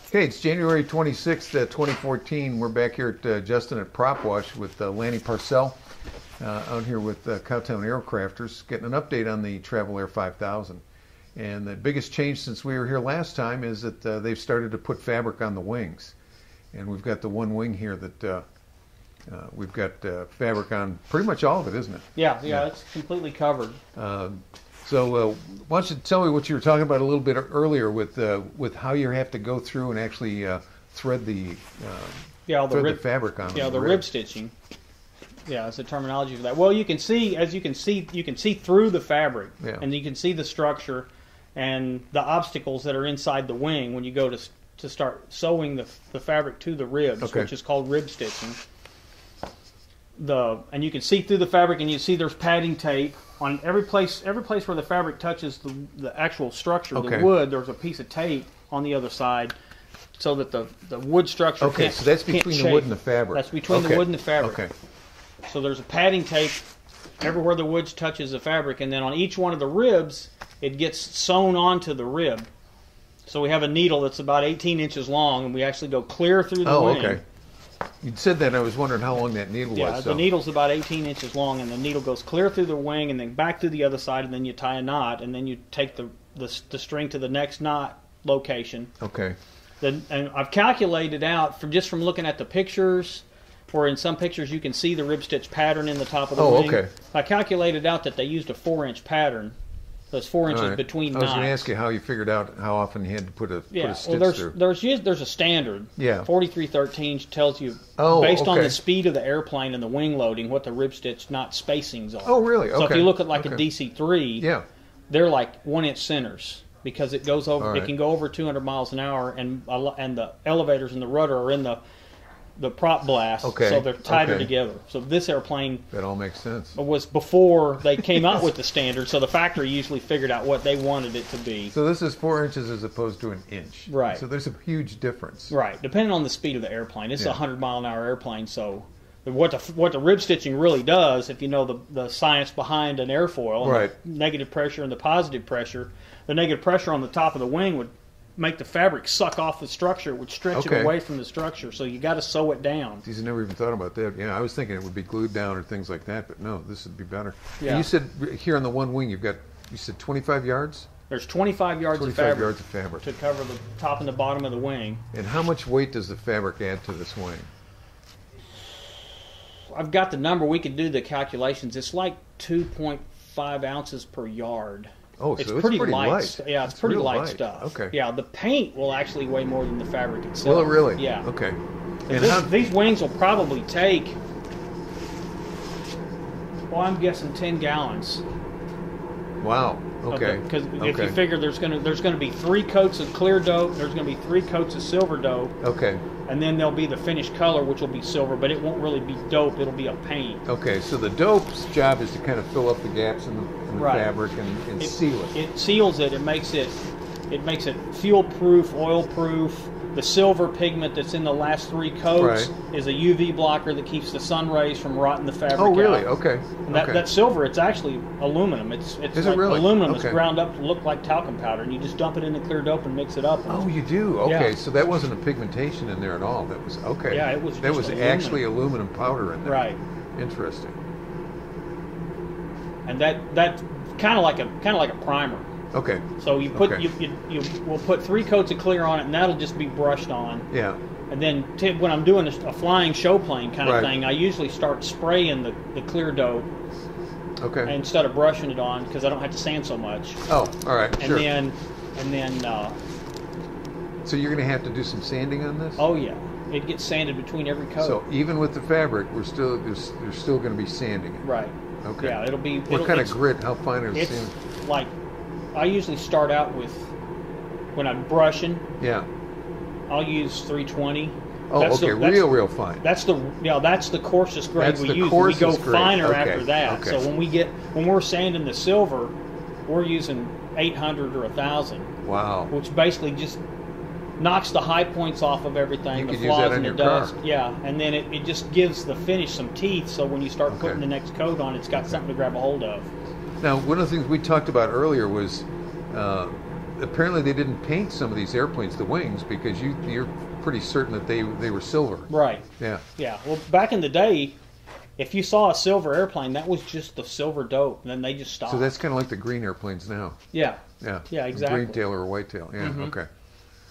Okay, it's January 26th, 2014. We're back here at Justin at Prop Wash with Lanny Parcell out here with Cowtown Aircrafters, getting an update on the Travel Air 5000. And the biggest change since we were here last time is that they've started to put fabric on the wings. And we've got the one wing here that we've got fabric on pretty much all of it, isn't it? Yeah, it's completely covered. So why don't you tell me what you were talking about a little bit earlier with how you have to go through and actually thread the the fabric on the rib stitching. Yeah, it's the terminology for that. Well, you can see through the fabric, and you can see the structure and the obstacles that are inside the wing when you go to start sewing the fabric to the ribs, which is called rib stitching. And you can see through the fabric, and you see there's padding tape on every place where the fabric touches the actual structure, the wood. There's a piece of tape on the other side, so that the wood structure can't. So that's between the wood and the fabric. That's between the wood and the fabric. Okay. So there's a padding tape everywhere the wood touches the fabric, and then on each one of the ribs, it gets sewn onto the rib. So we have a needle that's about 18 inches long, and we actually go clear through the wing. Okay. You said that, and I was wondering how long that needle was. Yeah, the needle's about 18 inches long, and the needle goes clear through the wing and then back through the other side, and then you tie a knot, and then you take the string to the next knot location. Okay. And I've calculated out from looking at the pictures, where in some pictures you can see the rib stitch pattern in the top of the wing. Okay. I calculated out that they used a 4-inch pattern. So it's 4 inches between knots. I was going to ask you how you figured out how often you had to put a stitch through. There's a standard. Yeah. 4313 tells you based on the speed of the airplane and the wing loading what the rib stitch knot spacings are. Oh, really? Okay. So if you look at like a DC-3, they're like 1-inch centers because it goes over. It can go over 200 miles an hour, and the elevators and the rudder are in the prop blast, so they're tighter together. So this airplane, that all makes sense, was before they came out with the standard, so the factory usually figured out what they wanted it to be. So this is 4 inches as opposed to an inch. Right. So there's a huge difference. Right, depending on the speed of the airplane. It's a 100-mile-an-hour airplane, so what the rib stitching really does, if you know the science behind an airfoil, and the negative pressure and the positive pressure, the negative pressure on the top of the wing would make the fabric suck off the structure, would stretch it away from the structure, so you got to sew it down. Geez, I never even thought about that. Yeah, I was thinking it would be glued down or things like that, but no, this would be better. Yeah. And you said here on the one wing you said 25 yards? There's 25 yards of fabric. 25 yards of fabric to cover the top and the bottom of the wing. And how much weight does the fabric add to this wing? I've got the number. We could do the calculations. It's like 2.5 ounces per yard. Oh, so it's pretty light. Yeah, it's pretty light stuff. Okay. Yeah, the paint will actually weigh more than the fabric itself. Will it really? Yeah. Okay. And these wings will probably take, well, I'm guessing 10 gallons. Wow. Okay. Because if you figure there's going to be 3 coats of clear dope, there's going to be 3 coats of silver dope. Okay. And then there'll be the finished color, which will be silver, but it won't really be dope. It'll be a paint. Okay, so the dope's job is to kind of fill up the gaps in the fabric and seal it. It seals it. It makes it fuel-proof, oil-proof. The silver pigment that's in the last 3 coats is a UV blocker that keeps the sun rays from rotting the fabric out. Oh, really? Okay. And that silver, it's actually aluminum. It's like really? Aluminum is ground up to look like talcum powder, and you just dump it in the clear dope and mix it up. Oh, you do? Okay, so that wasn't a pigmentation in there at all. That was Yeah, it was. That was actually aluminum powder in there. Right. Interesting. And that's kind of like a primer. Okay. So you put we'll put 3 coats of clear on it, and that'll just be brushed on. Yeah. And then when I'm doing a flying show plane kind of thing, I usually start spraying the clear dope. Okay. Instead of brushing it on, because I don't have to sand so much. Oh, all right. And sure. then. So you're going to have to do some sanding on this? Oh yeah, it gets sanded between every coat. So even with the fabric, there's still going to be sanding it. Right. Okay. Yeah, it'll be. What kind of grit? How fine is it? It's like. I usually start out with, when I'm brushing, I'll use 320. Oh, real fine. That's the coarsest grade we use. We go finer after that. Okay. So when we're sanding the silver, we're using 800 or 1000. Wow. Which basically just knocks the high points off of everything, the flaws and the dust. Yeah, and then it just gives the finish some teeth. So when you start putting the next coat on, it's got something to grab a hold of. Now, one of the things we talked about earlier was apparently they didn't paint some of these airplanes, the wings, because you're pretty certain that they were silver. Right. Yeah. Yeah. Well, back in the day, if you saw a silver airplane, that was just the silver dope, and then they just stopped. So that's kind of like the green airplanes now. Yeah. Yeah. Yeah, exactly. Green tail or white tail. Yeah, okay.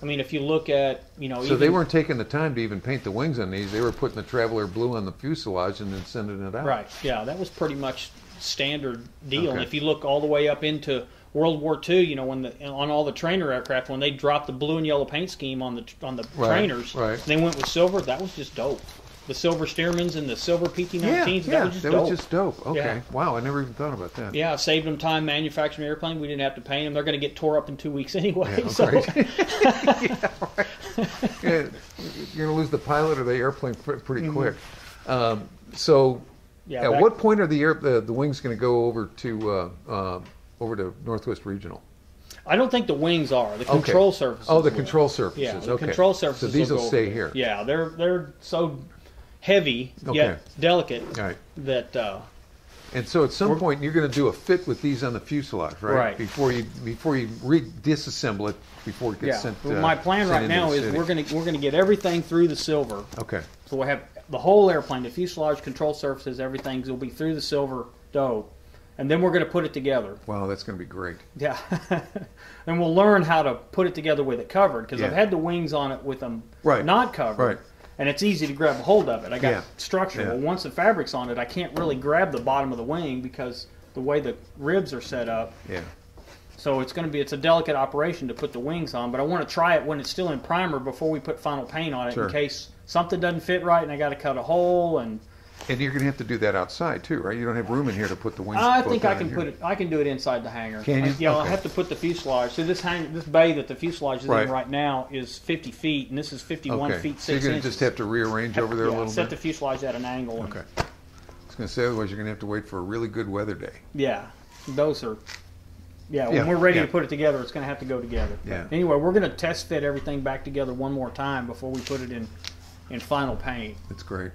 I mean, if you look at, So they weren't taking the time to even paint the wings on these. They were putting the Traveler blue on the fuselage and then sending it out. Right, yeah. That was pretty much standard deal. Okay. And if you look all the way up into World War II, when on all the trainer aircraft, when they dropped the blue and yellow paint scheme on the trainers, they went with silver. That was just dope. The silver Stearmans and the silver PT-19s, that was just dope. Okay. Yeah. Wow, I never even thought about that. Yeah, saved them time manufacturing an airplane. We didn't have to paint them. They're going to get tore up in 2 weeks anyway. Yeah, so. right. Yeah, right. Yeah, you're going to lose the pilot or the airplane pretty quick. So at what point are the wings going to go over to Northwest Regional? I don't think the wings are. The control surfaces. Oh, the control surfaces. Yeah, the okay. control surfaces. So these will stay here. Yeah, they're so heavy yet delicate that. And so at some point you're going to do a fit with these on the fuselage, right? Right. Before you disassemble it before it gets sent. Well, my plan right now is we're going to get everything through the silver. Okay. So we'll have the whole airplane, the fuselage, control surfaces, everything will be through the silver dough. And then we're going to put it together. Wow, that's going to be great. Yeah. And we'll learn how to put it together with it covered, because I've had the wings on it with them not covered. Right. And it's easy to grab a hold of it. I got structure. Yeah. Well, once the fabric's on it, I can't really grab the bottom of the wing because the way the ribs are set up. Yeah. So it's a delicate operation to put the wings on, but I want to try it when it's still in primer before we put final paint on it in case something doesn't fit right and I got to cut a hole. And you're going to have to do that outside too, right? You don't have room in here to put the wings. I think I can put it. I can do it inside the hangar. Can you? Yeah, I'll have to put the fuselage. So this bay that the fuselage is in right now is 50 feet, and this is 51 feet 6 inches. So you're going to just have to rearrange over there a little bit. Set the fuselage at an angle. Okay. I was going to say otherwise you're going to have to wait for a really good weather day. Yeah, those are. Yeah, when we're ready to put it together, it's going to have to go together. Yeah. Anyway, we're going to test fit everything back together one more time before we put it in final paint. That's great.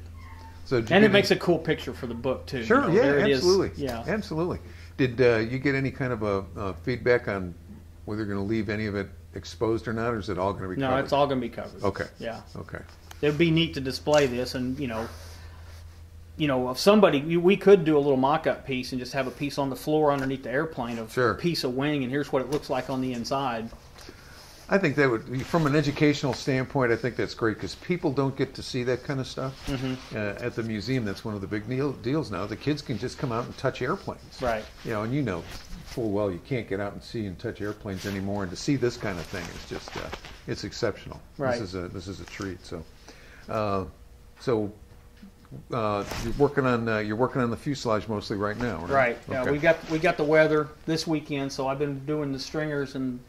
So and it makes a cool picture for the book too. Sure, absolutely. Yeah, absolutely. Did you get any kind of a feedback on whether you're going to leave any of it exposed or not, or is it all going to be covered? No, it's all going to be covered. Okay. Yeah. Okay. It would be neat to display this, and if somebody, we could do a little mock-up piece and just have a piece on the floor underneath the airplane of a piece of wing, and here's what it looks like on the inside. I think that would, from an educational standpoint, I think that's great because people don't get to see that kind of stuff at the museum. That's one of the big deals now. The kids can just come out and touch airplanes, right? And full well you can't get out and see and touch airplanes anymore. And to see this kind of thing is just it's exceptional. Right. This is a treat. So, you're working on the fuselage mostly right now, right? Right. Okay. Yeah, we got the weather this weekend, so I've been doing the stringers and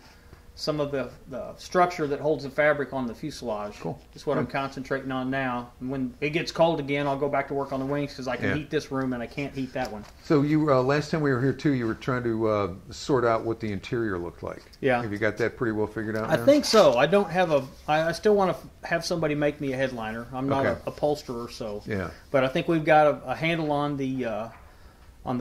some of the structure that holds the fabric on the fuselage. Cool. That's what I'm concentrating on now. And when it gets cold again, I'll go back to work on the wings because I can heat this room and I can't heat that one. So you last time we were here too, you were trying to sort out what the interior looked like. Yeah. Have you got that pretty well figured out now? I think so. I don't have I still want to have somebody make me a headliner. I'm not a upholsterer, so. Yeah. But I think we've got a handle on the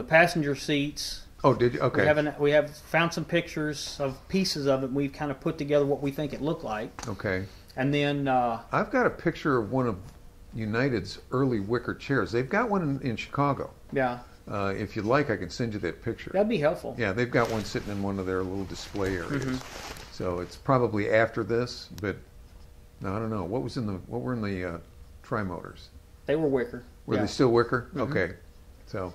passenger seats. Oh, did you? Okay. We have found some pictures of pieces of it, and we've kind of put together what we think it looked like. Okay. And then I've got a picture of one of United's early wicker chairs. They've got one in Chicago. Yeah. If you'd like, I can send you that picture. That'd be helpful. Yeah, they've got one sitting in one of their little display areas. So it's probably after this, but no, I don't know. What were in the tri-motors? They were wicker. Were they still wicker? Okay. So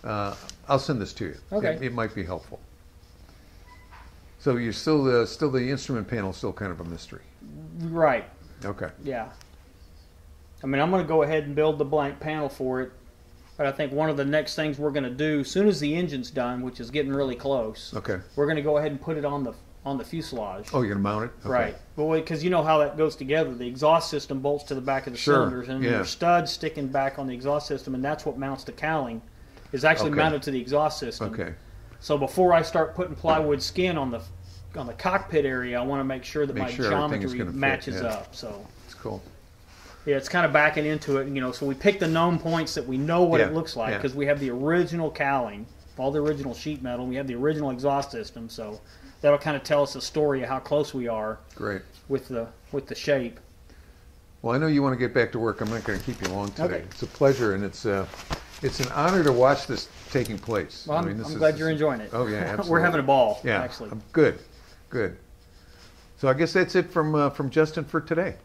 I'll send this to you. Okay. It might be helpful. So you're still the instrument panel is still kind of a mystery. Right. Okay. Yeah. I mean, I'm going to go ahead and build the blank panel for it, but I think one of the next things we're going to do, as soon as the engine's done, which is getting really close, we're going to go ahead and put it on the fuselage. Oh, you're going to mount it? Okay. Right. Well, because you know how that goes together. The exhaust system bolts to the back of the cylinders, and there's studs sticking back on the exhaust system, and that's what mounts the cowling. Is actually mounted to the exhaust system. Okay. So before I start putting plywood skin on the cockpit area, I want to make sure that my geometry matches up. So it's cool. Yeah, it's kind of backing into it, So we pick the known points that we know what it looks like because we have the original cowling. all the original sheet metal. We have the original exhaust system, so that'll kind of tell us a story of how close we are. Great. With the shape. Well, I know you want to get back to work. I'm not going to keep you long today. Okay. It's a pleasure, and it's an honor to watch this taking place. Well, I'm glad you're enjoying it. Oh yeah, absolutely. We're having a ball. Yeah, actually. Good. So I guess that's it from Justin for today.